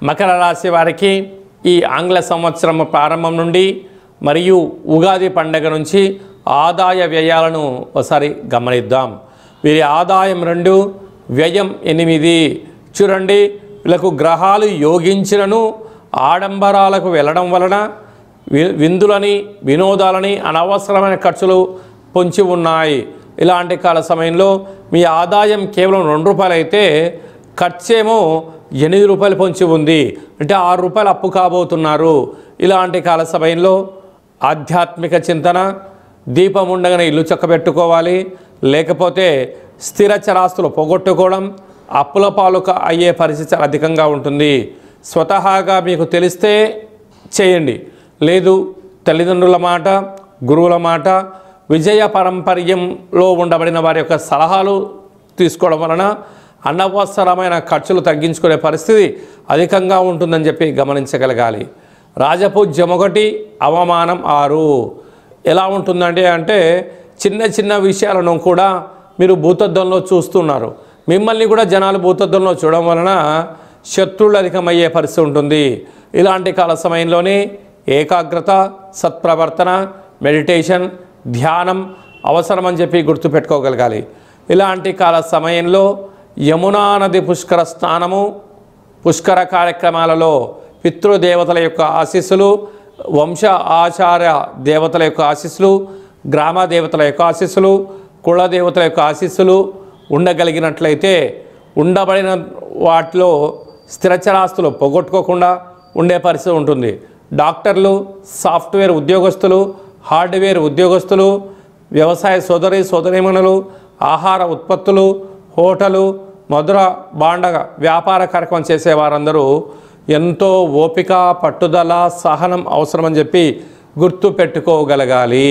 మకర రాశి వారికి ఈ ఆంగ్ల సంవత్సరం ప్రారంభం నుండి మరియు ఉగాది పండగ నుంచి ఆదాయ వ్యయాలను ఒకసారి గమనిద్దాం. వీరి ఆదాయం 2, వ్యయం 8. చూడండి, వీళ్ళకు గ్రహాలు యోగించినను ఆడంబరాలకు వెళ్ళడం వలన విందులని వినోదాలని అనవసరమైన ఖర్చులు పొంచి ఉన్నాయి. ఇలాంటి కాల సమయంలో మీ ఆదాయం కేవలం ₹2 అయితే ఖర్చేమో ₹8 పొంచి ఉంది. అంటే ₹6 అప్పు కాబోతున్నారు. ఇలాంటి కాల సమయంలో ఆధ్యాత్మిక చింతన, దీపం ఉండగానే ఇల్లు చక్కబెట్టుకోవాలి, లేకపోతే స్థిర చరాస్తులు పోగొట్టుకోవడం, అప్పుల పాలు అయ్యే పరిస్థితి అధికంగా ఉంటుంది. స్వతహాగా మీకు తెలిస్తే చేయండి, లేదు తల్లిదండ్రుల మాట, గురువుల మాట, విజయ పారంపర్యంలో ఉండబడిన వారి యొక్క సలహాలు తీసుకోవడం వలన అనవసరమైన ఖర్చులు తగ్గించుకునే పరిస్థితి అధికంగా ఉంటుందని చెప్పి గమనించగలగాలి. రాజపూజ్యం 1, అవమానం 6. ఎలా ఉంటుందండి అంటే చిన్న చిన్న విషయాలను కూడా మీరు భూతద్దంలో చూస్తున్నారు. మిమ్మల్ని కూడా జనాలు భూతద్దంలో చూడడం వలన శత్రువులు అధికమయ్యే పరిస్థితి ఉంటుంది. ఇలాంటి కాల సమయంలోనే ఏకాగ్రత, సత్ప్రవర్తన, మెడిటేషన్, ధ్యానం అవసరమని చెప్పి గుర్తుపెట్టుకోగలగాలి. ఇలాంటి కాల సమయంలో యమునా నది పుష్కర స్నానము, పుష్కర కార్యక్రమాలలో పితృదేవతల యొక్క ఆశీస్సులు, వంశ ఆచార్య దేవతల యొక్క ఆశీస్సులు, గ్రామ దేవతల యొక్క ఆశీస్సులు, కుల దేవతల యొక్క ఆశీస్సులు ఉండగలిగినట్లయితే ఉండబడిన వాటిలో స్థిరచరాస్తులు పోగొట్టుకోకుండా ఉండే పరిస్థితి ఉంటుంది. డాక్టర్లు, సాఫ్ట్వేర్ ఉద్యోగస్తులు, హార్డ్వేర్ ఉద్యోగస్తులు, వ్యవసాయ సోదరీమణులు, ఆహార ఉత్పత్తులు, హోటలు, మధుర భాండ వ్యాపార కార్యక్రమం చేసేవారందరూ ఎంతో ఓపిక, పట్టుదల, సహనం అవసరమని చెప్పి గుర్తు పెట్టుకోగలగాలి.